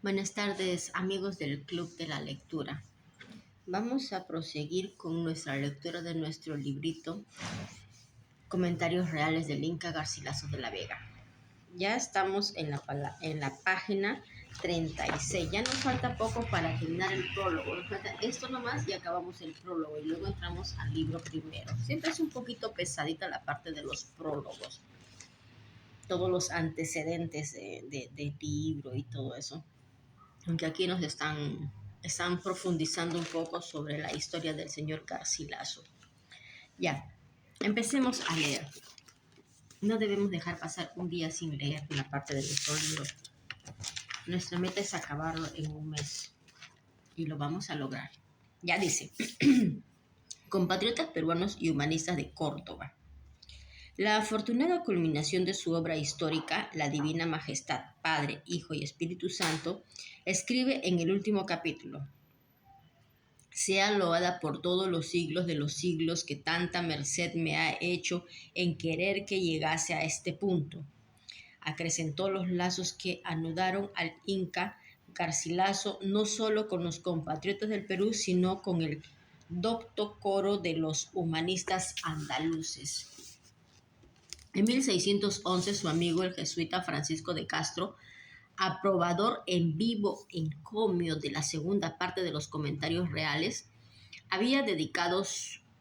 Buenas tardes, amigos del Club de la Lectura. Vamos a proseguir con nuestra lectura de nuestro librito Comentarios Reales del Inca Garcilaso de la Vega. Ya estamos en la página 36. Ya nos falta poco para terminar el prólogo. Nos falta esto nomás y acabamos el prólogo y luego entramos al libro primero. Siempre es un poquito pesadita la parte de los prólogos. Todos los antecedentes del libro y todo eso. Aunque aquí nos están profundizando un poco sobre la historia del señor Garcilaso. Ya, empecemos a leer. No debemos dejar pasar un día sin leer una parte de nuestro libro. Nuestra meta es acabarlo en un mes y lo vamos a lograr. Ya dice, compatriotas peruanos y humanistas de Córdoba. La afortunada culminación de su obra histórica, La Divina Majestad, Padre, Hijo y Espíritu Santo, escribe en el último capítulo: sea loada por todos los siglos de los siglos que tanta merced me ha hecho en querer que llegase a este punto. Acrecentó los lazos que anudaron al Inca Garcilaso no solo con los compatriotas del Perú, sino con el docto coro de los humanistas andaluces. En 1611, su amigo el jesuita Francisco de Castro, aprobador en vivo encomio de la segunda parte de los Comentarios Reales, había dedicado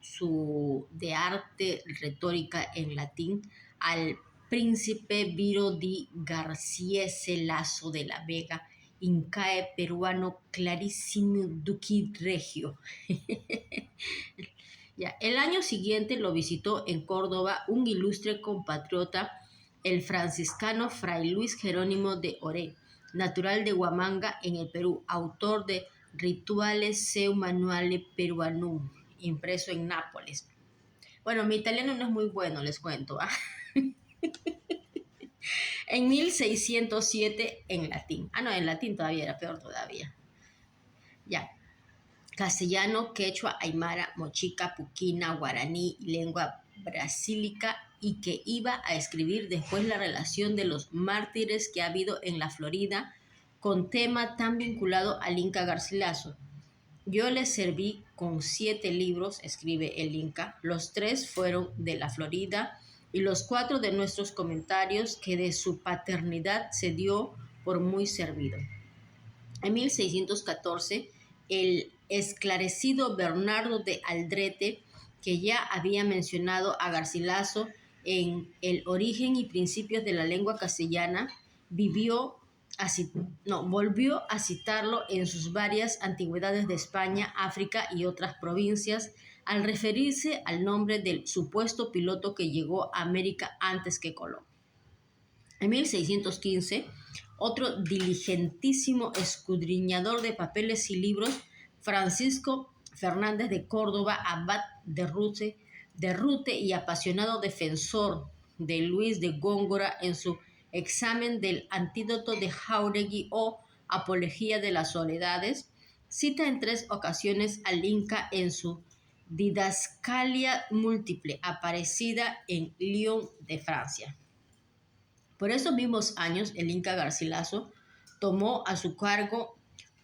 su de arte retórica en latín al príncipe Viro di Garciese Lasso de la Vega, incae peruano clarísimo duci regio. Ya, el año siguiente lo visitó en Córdoba un ilustre compatriota, el franciscano Fray Luis Jerónimo de Oré, natural de Huamanga en el Perú, autor de Rituales seu manuale peruanum, impreso en Nápoles. Bueno, mi italiano no es muy bueno, les cuento. En 1607 en latín. No, en latín todavía era peor todavía. Ya. Castellano, quechua, aymara, mochica, puquina, guaraní, lengua brasílica, y que iba a escribir después la relación de los mártires que ha habido en la Florida, con tema tan vinculado al Inca Garcilaso. Yo le serví con 7 libros, escribe el Inca, los 3 fueron de la Florida y los 4 de nuestros comentarios, que de su paternidad se dio por muy servido. En 1614, el esclarecido Bernardo de Aldrete, que ya había mencionado a Garcilaso en El origen y principios de la lengua castellana, volvió a citarlo en sus varias antigüedades de España, África y otras provincias, al referirse al nombre del supuesto piloto que llegó a América antes que Colón. En 1615, otro diligentísimo escudriñador de papeles y libros, Francisco Fernández de Córdoba, abad de Rute y apasionado defensor de Luis de Góngora en su examen del antídoto de Jáuregui o Apología de las Soledades, cita en 3 ocasiones al Inca en su Didascalia Múltiple, aparecida en Lyon de Francia. Por esos mismos años, el Inca Garcilaso tomó a su cargo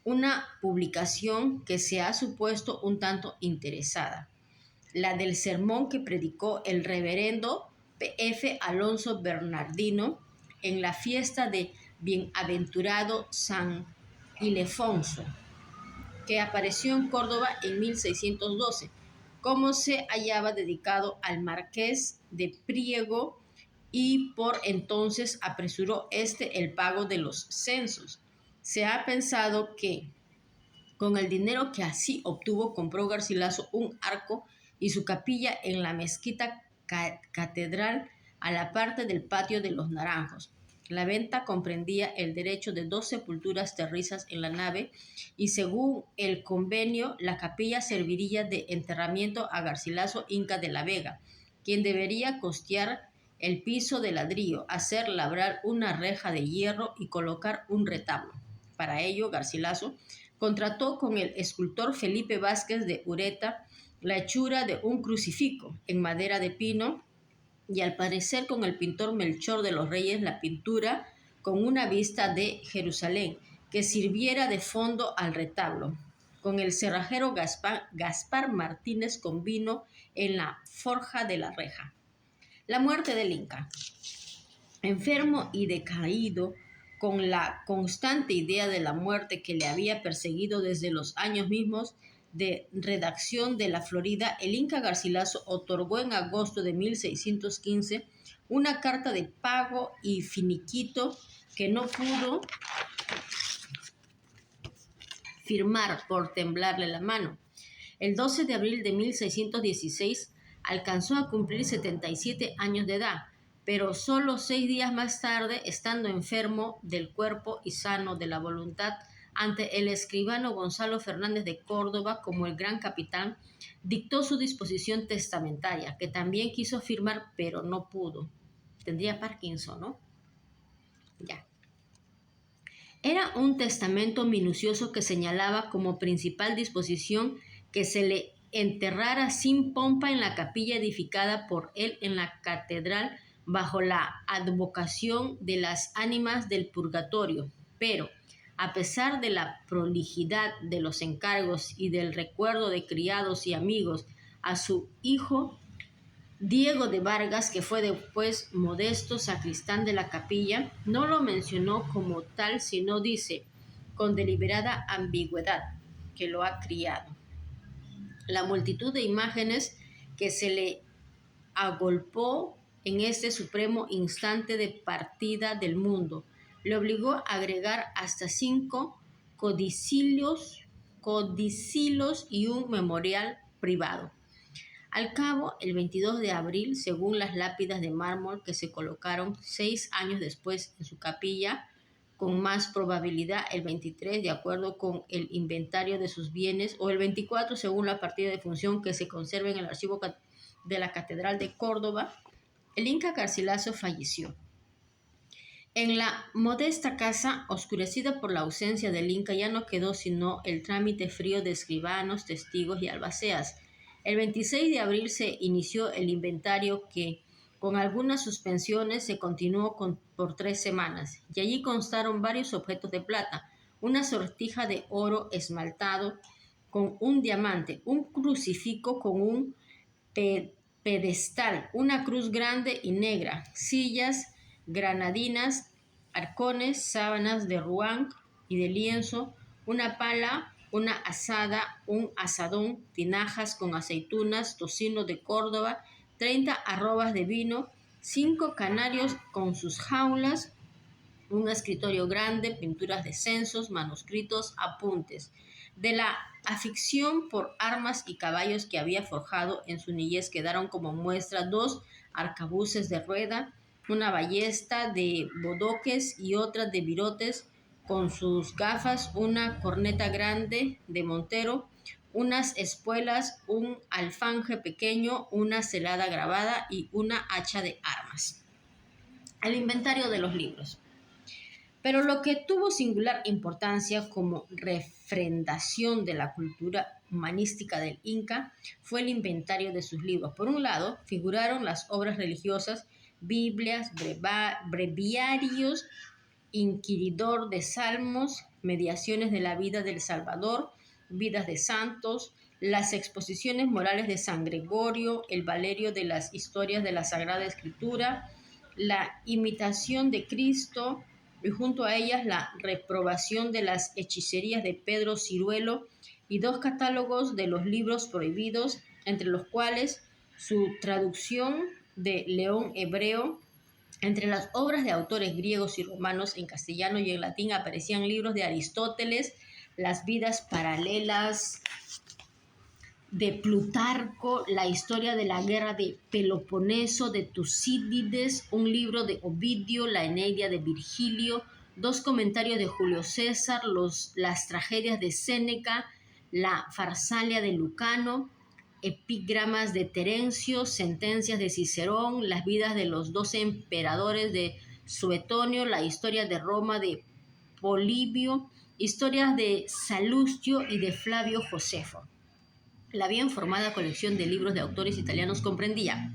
una publicación que se ha supuesto un tanto interesada, la del sermón que predicó el reverendo P.F. Alonso Bernardino en la fiesta de Bienaventurado San Ildefonso, que apareció en Córdoba en 1612, como se hallaba dedicado al marqués de Priego, y por entonces apresuró el pago de los censos. Se ha pensado que con el dinero que así obtuvo compró Garcilaso un arco y su capilla en la mezquita catedral a la parte del patio de los Naranjos. La venta comprendía el derecho de 2 sepulturas terrizas en la nave y, según el convenio, la capilla serviría de enterramiento a Garcilaso Inca de la Vega, quien debería costear el piso de ladrillo, hacer labrar una reja de hierro y colocar un retablo. Para ello, Garcilaso contrató con el escultor Felipe Vázquez de Ureta la hechura de un crucifijo en madera de pino, y al parecer con el pintor Melchor de los Reyes la pintura con una vista de Jerusalén, que sirviera de fondo al retablo. Con el cerrajero Gaspar Martínez convino en la forja de la reja. La muerte del Inca. Enfermo y decaído, con la constante idea de la muerte que le había perseguido desde los años mismos de redacción de la Florida, el Inca Garcilaso otorgó en agosto de 1615 una carta de pago y finiquito que no pudo firmar por temblarle la mano. El 12 de abril de 1616 alcanzó a cumplir 77 años de edad, pero solo 6 días más tarde, estando enfermo del cuerpo y sano de la voluntad, ante el escribano Gonzalo Fernández de Córdoba como el gran capitán, dictó su disposición testamentaria, que también quiso firmar, pero no pudo. Tendría Parkinson, ¿no? Ya. Era un testamento minucioso que señalaba como principal disposición que se le enterrara sin pompa en la capilla edificada por él en la catedral bajo la advocación de las ánimas del purgatorio. Pero, a pesar de la prolijidad de los encargos y del recuerdo de criados y amigos a su hijo Diego de Vargas, que fue después modesto sacristán de la capilla, no lo mencionó como tal, sino dice, con deliberada ambigüedad, que lo ha criado. La multitud de imágenes que se le agolpó en este supremo instante de partida del mundo le obligó a agregar hasta 5 codicilios y un memorial privado. Al cabo, el 22 de abril, según las lápidas de mármol que se colocaron 6 años después en su capilla, con más probabilidad el 23, de acuerdo con el inventario de sus bienes, o el 24, según la partida de función que se conserva en el archivo de la Catedral de Córdoba, el Inca Garcilaso falleció. En la modesta casa, oscurecida por la ausencia del Inca, ya no quedó sino el trámite frío de escribanos, testigos y albaceas. El 26 de abril se inició el inventario que, con algunas suspensiones, se continuó por 3 semanas, y allí constaron varios objetos de plata, una sortija de oro esmaltado con un diamante, un crucifijo con un pedestal, una cruz grande y negra, sillas granadinas, arcones, sábanas de ruán y de lienzo, una pala, una asada, un asadón, tinajas con aceitunas, tocino de Córdoba, 30 arrobas de vino, 5 canarios con sus jaulas, un escritorio grande, pinturas de censos, manuscritos, apuntes. De la afición por armas y caballos que había forjado en su niñez quedaron como muestra 2 arcabuces de rueda, una ballesta de bodoques y otra de virotes con sus gafas, una corneta grande de montero, unas espuelas, un alfanje pequeño, una celada grabada y una hacha de armas. El inventario de los libros. Pero lo que tuvo singular importancia como refrendación de la cultura humanística del Inca fue el inventario de sus libros. Por un lado, figuraron las obras religiosas, Biblias, breviarios, inquiridor de salmos, mediaciones de la vida del Salvador, vidas de santos, las exposiciones morales de San Gregorio, el Valerio de las historias de la Sagrada Escritura, la imitación de Cristo, y junto a ellas la reprobación de las hechicerías de Pedro Ciruelo y 2 catálogos de los libros prohibidos, entre los cuales su traducción de León Hebreo. Entre las obras de autores griegos y romanos en castellano y en latín aparecían libros de Aristóteles, las vidas paralelas de Plutarco, la historia de la guerra de Peloponeso de Tucídides, un libro de Ovidio, la Eneida de Virgilio, 2 comentarios de Julio César, las tragedias de Séneca, la Farsalia de Lucano, epígramas de Terencio, sentencias de Cicerón, las vidas de los 12 emperadores de Suetonio, la historia de Roma de Polibio, historias de Salustio y de Flavio Josefo. La bien formada colección de libros de autores italianos comprendía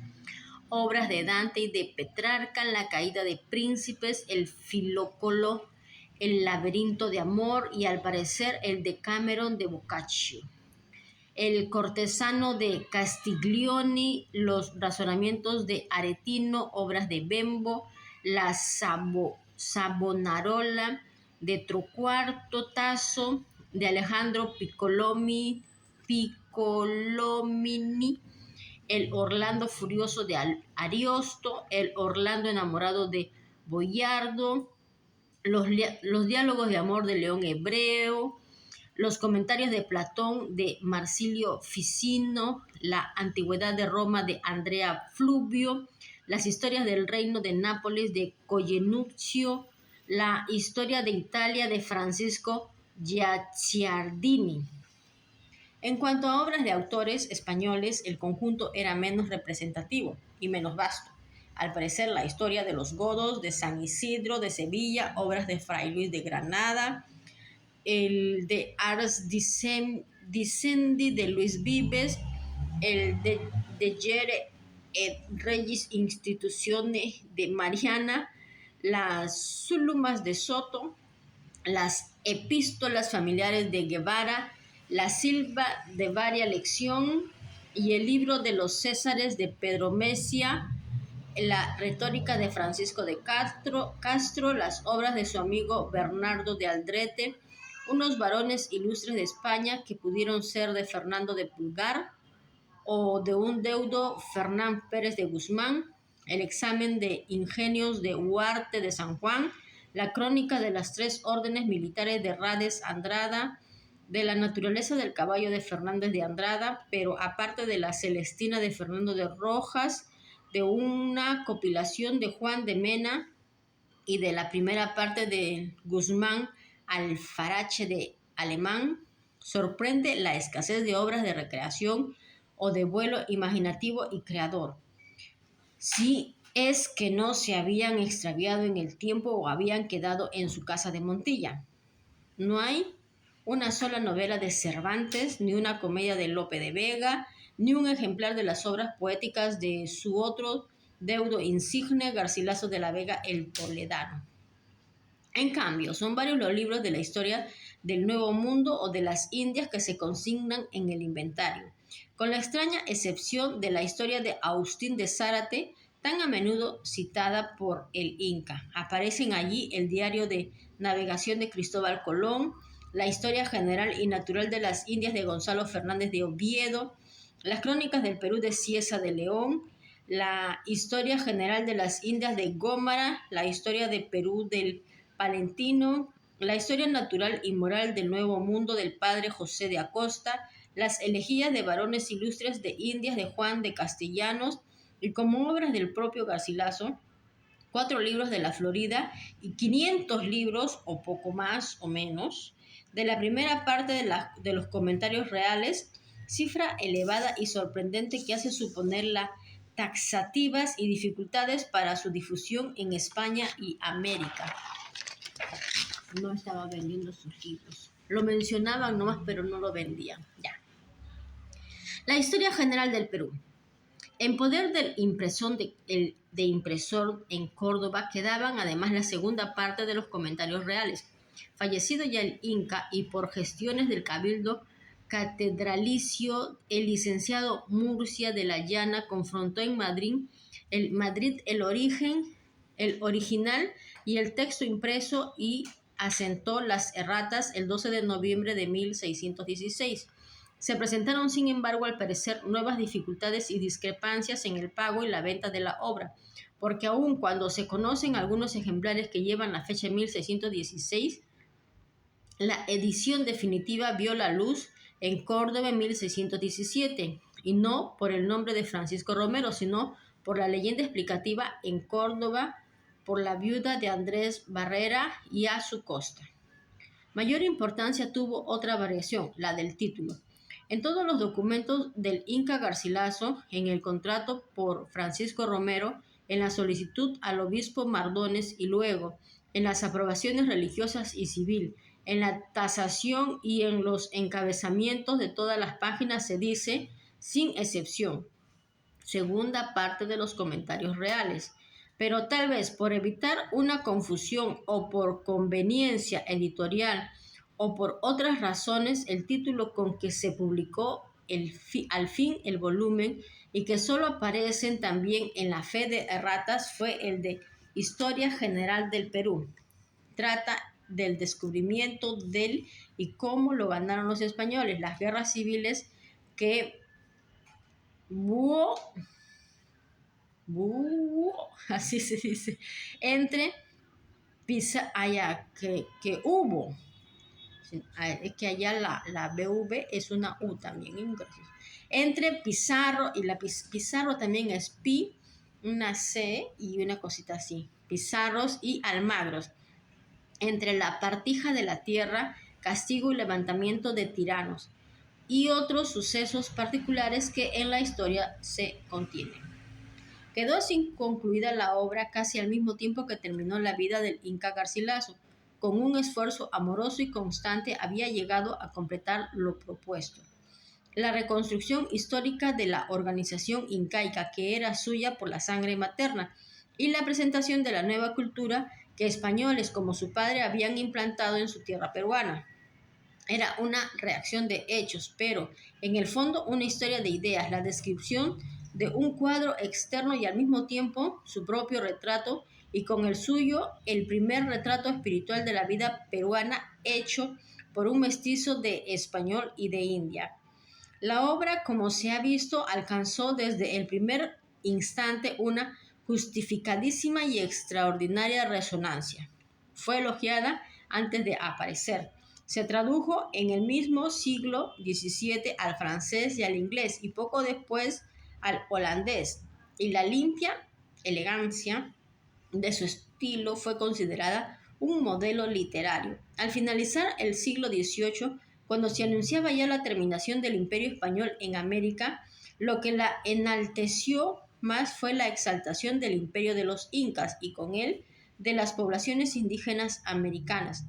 obras de Dante y de Petrarca, la caída de príncipes, el Filócolo, El laberinto de amor y al parecer el Decameron de Boccaccio. El cortesano de Castiglioni, los razonamientos de Aretino, obras de Bembo, la Savonarola de Torquato Tasso, de Alejandro Piccolomini, el Orlando furioso de Ariosto, el Orlando enamorado de Boiardo, los diálogos de amor de León Hebreo, los comentarios de Platón de Marsilio Ficino, la antigüedad de Roma de Andrea Fluvio, las historias del reino de Nápoles de Coyenuccio, la historia de Italia de Francisco Giacciardini. En cuanto a obras de autores españoles, el conjunto era menos representativo y menos vasto. Al parecer, la historia de los godos, de San Isidro, de Sevilla, obras de Fray Luis de Granada, el de Ars Dicendi de Luis Vives, el de Gere et Regis Institutiones de Mariana, las Sulumas de Soto, las epístolas familiares de Guevara, la Silva de Varia Lección y el libro de los Césares de Pedro Mesia, la retórica de Francisco de Castro, las obras de su amigo Bernardo de Aldrete, unos varones ilustres de España que pudieron ser de Fernando de Pulgar o de un deudo Fernán Pérez de Guzmán, el examen de ingenios de Huarte de San Juan, la crónica de las 3 órdenes militares de Rades Andrada, de la naturaleza del caballo de Fernández de Andrada, pero aparte de la Celestina de Fernando de Rojas, de una compilación de Juan de Mena y de la primera parte de Guzmán Alfarache de Alemán, sorprende la escasez de obras de recreación o de vuelo imaginativo y creador. Si es que no se habían extraviado en el tiempo o habían quedado en su casa de Montilla. No hay una sola novela de Cervantes, ni una comedia de Lope de Vega, ni un ejemplar de las obras poéticas de su otro deudo insigne, Garcilaso de la Vega el Toledano. En cambio, son varios los libros de la historia del Nuevo Mundo o de las Indias que se consignan en el inventario, con la extraña excepción de la historia de Agustín de Zárate, tan a menudo citada por el Inca. Aparecen allí el diario de navegación de Cristóbal Colón, la historia general y natural de las Indias de Gonzalo Fernández de Oviedo, las crónicas del Perú de Cieza de León, la historia general de las Indias de Gómara, la historia de Perú del Palentino, la historia natural y moral del Nuevo Mundo del padre José de Acosta, las elegías de varones ilustres de Indias de Juan de Castellanos y como obras del propio Garcilaso, 4 libros de la Florida y 500 libros, o poco más o menos, de la primera parte de los comentarios reales, cifra elevada y sorprendente que hace suponer las taxativas y dificultades para su difusión en España y América. No estaba vendiendo sus libros. Lo mencionaban nomás, pero no lo vendían. Ya. La historia general del Perú. En poder del impresor en Córdoba quedaban además la segunda parte de los comentarios reales. Fallecido ya el Inca y por gestiones del Cabildo Catedralicio, el licenciado Murcia de la Llana confrontó en Madrid el original y el texto impreso y asentó las erratas el 12 de noviembre de 1616. Se presentaron, sin embargo, al parecer, nuevas dificultades y discrepancias en el pago y la venta de la obra, porque aun cuando se conocen algunos ejemplares que llevan la fecha de 1616, la edición definitiva vio la luz en Córdoba en 1617, y no por el nombre de Francisco Romero, sino por la leyenda explicativa en Córdoba por la viuda de Andrés Barrera y a su costa. Mayor importancia tuvo otra variación, la del título. En todos los documentos del Inca Garcilaso, en el contrato por Francisco Romero, en la solicitud al obispo Mardones y luego en las aprobaciones religiosas y civil, en la tasación y en los encabezamientos de todas las páginas se dice, sin excepción, segunda parte de los comentarios reales, pero tal vez por evitar una confusión o por conveniencia editorial o por otras razones, el título con que se publicó al fin el volumen y que solo aparecen también en la fe de erratas fue el de Historia General del Perú. Trata del descubrimiento del y cómo lo ganaron los españoles, las guerras civiles que hubo, así se dice, entre que hubo. Es que allá la BV es una U también, entre Pizarro y la Pizarro también es Pi, una C y una cosita así. Pizarros y Almagros. Entre la partija de la tierra, castigo y levantamiento de tiranos, y otros sucesos particulares que en la historia se contienen. Quedó sin concluida la obra casi al mismo tiempo que terminó la vida del Inca Garcilaso. Con un esfuerzo amoroso y constante había llegado a completar lo propuesto. La reconstrucción histórica de la organización incaica, que era suya por la sangre materna, y la presentación de la nueva cultura que españoles como su padre habían implantado en su tierra peruana. Era una reacción de hechos, pero en el fondo una historia de ideas, la descripción de un cuadro externo y al mismo tiempo su propio retrato, y con el suyo el primer retrato espiritual de la vida peruana hecho por un mestizo de español y de India. La obra, como se ha visto, alcanzó desde el primer instante una justificadísima y extraordinaria resonancia. Fue elogiada antes de aparecer. Se tradujo en el mismo siglo XVII al francés y al inglés y poco después al holandés. Y la limpia elegancia de su estilo fue considerada un modelo literario. Al finalizar el siglo XVIII, cuando se anunciaba ya la terminación del Imperio Español en América, lo que la enalteció más fue la exaltación del imperio de los incas y con él de las poblaciones indígenas americanas.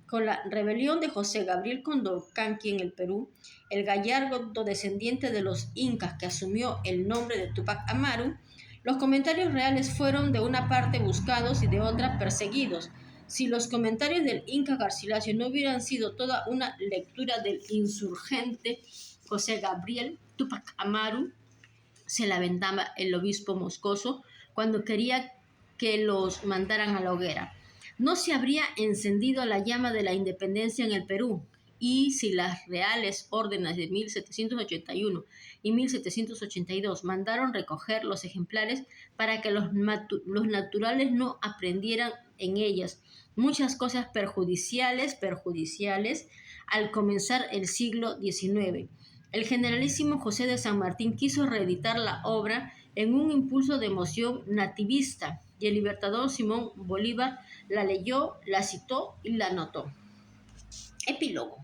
Con la rebelión de José Gabriel Condorcanqui en el Perú, el gallardo descendiente de los incas que asumió el nombre de Túpac Amaru, los comentarios reales fueron de una parte buscados y de otra perseguidos. Si los comentarios del Inca Garcilaso no hubieran sido toda una lectura del insurgente José Gabriel Túpac Amaru, se lamentaba el obispo moscoso cuando quería que los mandaran a la hoguera. No se habría encendido la llama de la independencia en el Perú, y si las reales órdenes de 1781 y 1782 mandaron recoger los ejemplares para que los naturales no aprendieran en ellas muchas cosas perjudiciales al comenzar el siglo XIX. El generalísimo José de San Martín quiso reeditar la obra en un impulso de emoción nativista, y el libertador Simón Bolívar la leyó, la citó y la anotó. Epílogo.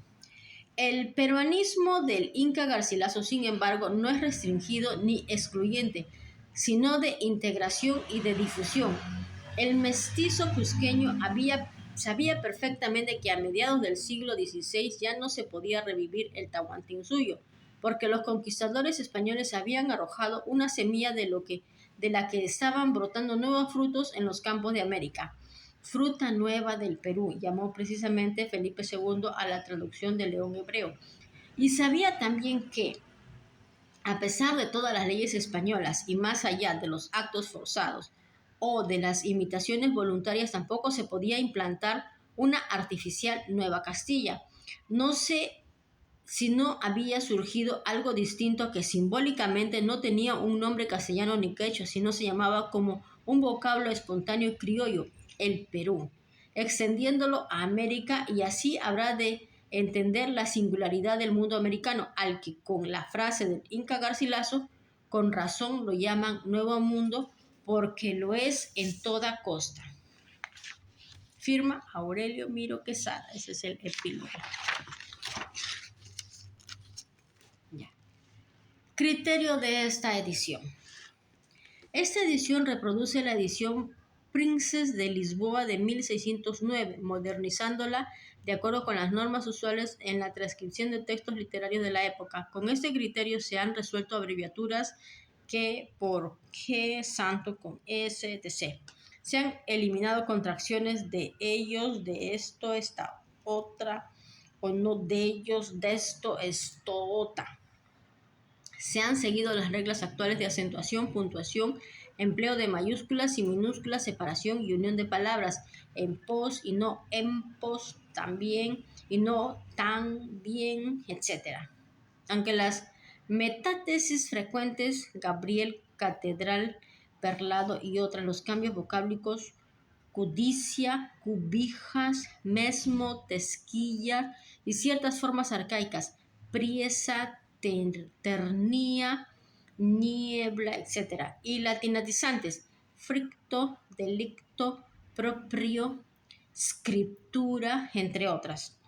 El peruanismo del Inca Garcilaso, sin embargo, no es restringido ni excluyente, sino de integración y de difusión. El mestizo cusqueño sabía perfectamente que a mediados del siglo XVI ya no se podía revivir el Tahuantinsuyo, porque los conquistadores españoles habían arrojado una semilla de la que estaban brotando nuevos frutos en los campos de América. Fruta nueva del Perú, llamó precisamente Felipe II a la traducción del León Hebreo. Y sabía también que, a pesar de todas las leyes españolas y más allá de los actos forzados o de las imitaciones voluntarias, tampoco se podía implantar una artificial Nueva Castilla. No sé si no había surgido algo distinto que simbólicamente no tenía un nombre castellano ni quechua, sino se llamaba como un vocablo espontáneo y criollo, el Perú, extendiéndolo a América, y así habrá de entender la singularidad del mundo americano, al que con la frase del Inca Garcilaso, con razón lo llaman Nuevo Mundo, porque lo es en toda costa. Firma Aurelio Miro Quesada. Ese es el epílogo. Ya. Criterio de esta edición. Esta edición reproduce la edición Princes de Lisboa de 1609, modernizándola de acuerdo con las normas usuales en la transcripción de textos literarios de la época. Con este criterio se han resuelto abreviaturas que por qué, santo con S, etc. Se han eliminado contracciones de ellos, de esto, esta otra, o no de ellos, de esto, esto, otra. Se han seguido las reglas actuales de acentuación, puntuación, empleo de mayúsculas y minúsculas, separación y unión de palabras, en pos y no en pos, también y no tan bien, etc. Aunque las metatesis frecuentes, Gabriel, catedral, perlado y otras, los cambios vocáblicos, cudicia, cubijas, mesmo, tesquilla y ciertas formas arcaicas, priesa, ternía, niebla, etc. Y latinatizantes, fricto, delicto, proprio, scriptura, entre otras.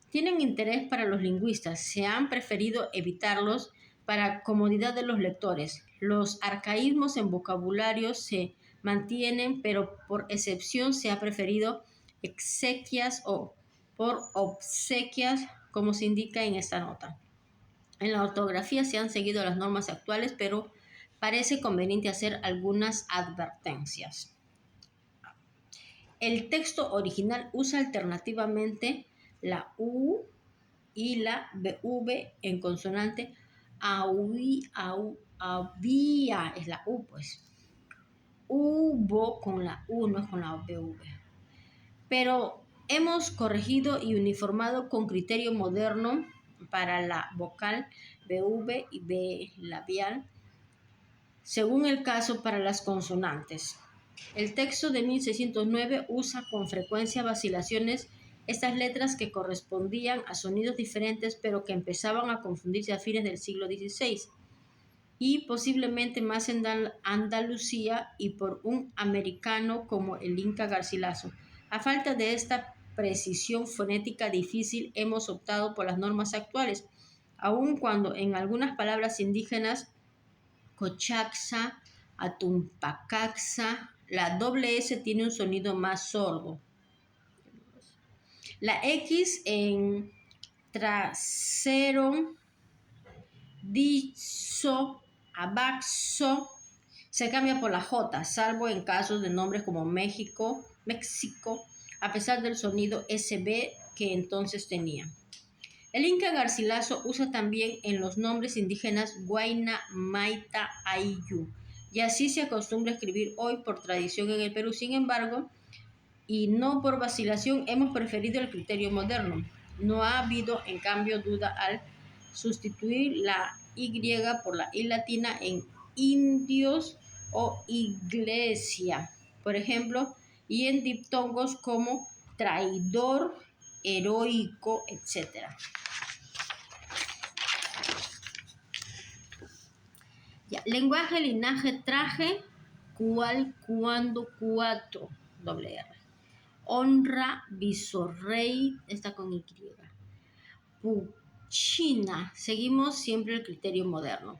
Tienen interés para los lingüistas, se han preferido evitarlos para comodidad de los lectores. Los arcaísmos en vocabulario se mantienen, pero por excepción se ha preferido exequias o por obsequias, como se indica en esta nota. En la ortografía se han seguido las normas actuales, pero parece conveniente hacer algunas advertencias. El texto original usa alternativamente la U y la BV en consonante. Había, es la U, pues. Hubo con la U, no con la BV. Pero hemos corregido y uniformado con criterio moderno para la vocal BV y B labial, según el caso para las consonantes. El texto de 1609 usa con frecuencia vacilaciones estas letras que correspondían a sonidos diferentes, pero que empezaban a confundirse a fines del siglo XVI y posiblemente más en Andalucía y por un americano como el Inca Garcilaso. A falta de esta precisión fonética difícil, hemos optado por las normas actuales, aun cuando en algunas palabras indígenas, Cochaxa, Atumpacaxa, la doble S tiene un sonido más sordo. La X en trasero, dicho, abaxo, se cambia por la J, salvo en casos de nombres como México, a pesar del sonido SB que entonces tenía. El Inca Garcilaso usa también en los nombres indígenas Guayna, Maita, Ayllu, y así se acostumbra a escribir hoy por tradición en el Perú. Sin embargo, y no por vacilación, hemos preferido el criterio moderno. No ha habido, en cambio, duda al sustituir la Y por la I latina en indios o iglesia, por ejemplo, y en diptongos como traidor, heroico, etc. Ya. Lenguaje, linaje, traje, cual, cuando, cuatro, doble R. Honra, visorrey, está con Y. Puchina, seguimos siempre el criterio moderno.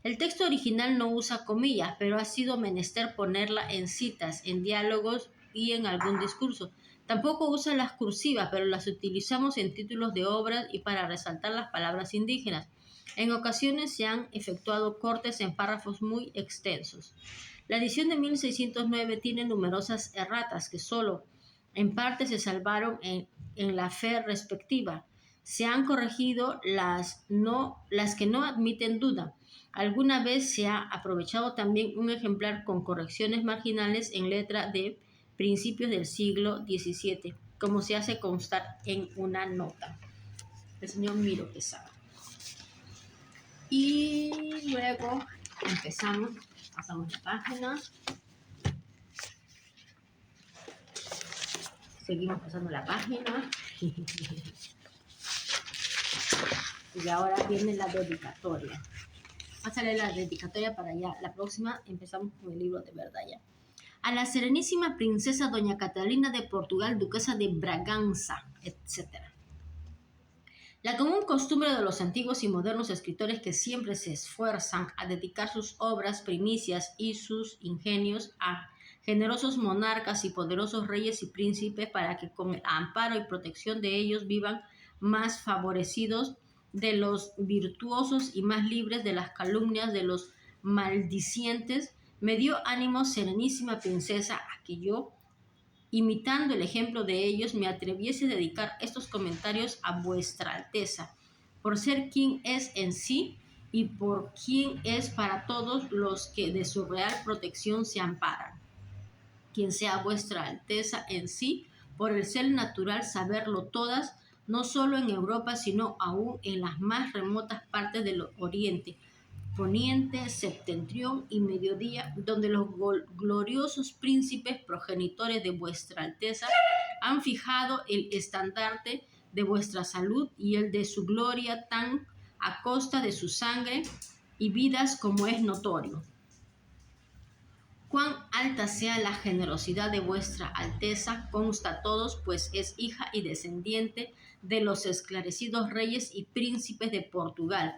El texto original no usa comillas, pero ha sido menester ponerla en citas, en diálogos y en algún discurso. Tampoco usa las cursivas, pero las utilizamos en títulos de obras y para resaltar las palabras indígenas. En ocasiones se han efectuado cortes en párrafos muy extensos. La edición de 1609 tiene numerosas erratas que solo en parte se salvaron en la fe respectiva. Se han corregido las que no admiten duda. Alguna vez se ha aprovechado también un ejemplar con correcciones marginales en letra de principios del siglo XVII, como se hace constar en una nota. El señor Miro Quesada. Y luego empezamos, pasamos la página. Seguimos pasando la página. Y ahora viene la dedicatoria. Vamos a leer la dedicatoria para ya. La próxima empezamos con el libro de verdad ya. A la serenísima princesa doña Catalina de Portugal, duquesa de Braganza, etc. La común costumbre de los antiguos y modernos escritores que siempre se esfuerzan a dedicar sus obras, primicias y sus ingenios a generosos monarcas y poderosos reyes y príncipes para que con el amparo y protección de ellos vivan más favorecidos de los virtuosos y más libres de las calumnias de los maldicientes, Me dio ánimo, serenísima princesa, a que yo, imitando el ejemplo de ellos, me atreviese a dedicar estos comentarios a vuestra alteza, por ser quien es en sí y por quien es para todos los que de su real protección se amparan. Quien sea vuestra alteza en sí, por el ser natural saberlo todas, no solo en Europa, sino aún en las más remotas partes del Oriente, Poniente, Septentrión y Mediodía, donde los gloriosos príncipes progenitores de vuestra alteza han fijado el estandarte de vuestra salud y el de su gloria tan a costa de su sangre y vidas como es notorio. Cuán alta sea la generosidad de vuestra alteza consta a todos, pues es hija y descendiente de los esclarecidos reyes y príncipes de Portugal,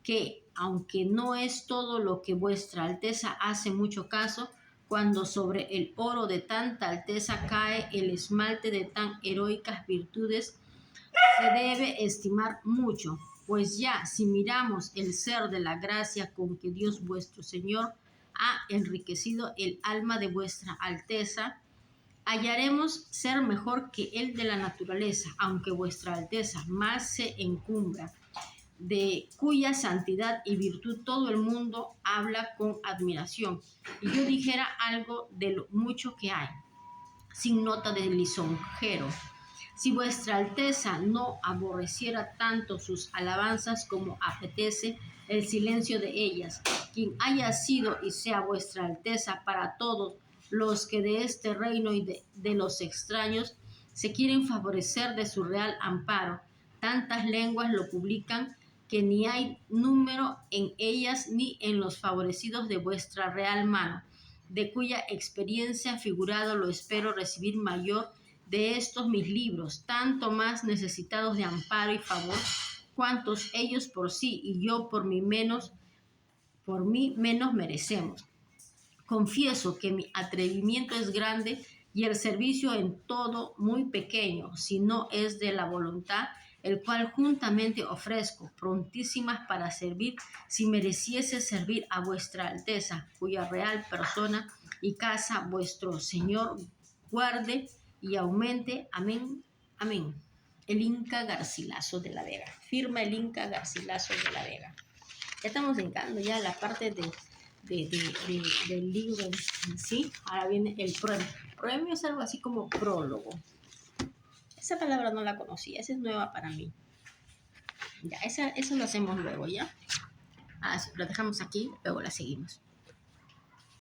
que, aunque no es todo lo que vuestra alteza hace mucho caso, cuando sobre el oro de tanta alteza cae el esmalte de tan heroicas virtudes, se debe estimar mucho, pues ya si miramos el ser de la gracia con que Dios vuestro Señor ha enriquecido el alma de vuestra alteza, hallaremos ser mejor que el de la naturaleza, aunque vuestra alteza más se encumbra, de cuya santidad y virtud todo el mundo habla con admiración. Y yo dijera algo de lo mucho que hay, sin nota de lisonjero. Si vuestra alteza no aborreciera tanto sus alabanzas como apetece el silencio de ellas, quien haya sido y sea vuestra alteza para todos los que de este reino y de los extraños se quieren favorecer de su real amparo, tantas lenguas lo publican que ni hay número en ellas ni en los favorecidos de vuestra real mano, de cuya experiencia figurado lo espero recibir mayor de estos mis libros, tanto más necesitados de amparo y favor, cuantos ellos por sí y yo por mí menos merecemos. Confieso que mi atrevimiento es grande y el servicio en todo muy pequeño, si no es de la voluntad, el cual juntamente ofrezco, prontísimas para servir, si mereciese servir a vuestra alteza, cuya real persona y casa vuestro Señor guarde y aumente. Amén, amén. El Inca Garcilaso de la Vega. Firma el Inca Garcilaso de la Vega. Ya estamos llegando ya a la parte del libro en sí. Ahora viene el proemio. Proemio es algo así como prólogo. Esa palabra no la conocía, esa es nueva para mí. Ya, eso lo hacemos luego, ¿ya? Así lo dejamos aquí, luego la seguimos.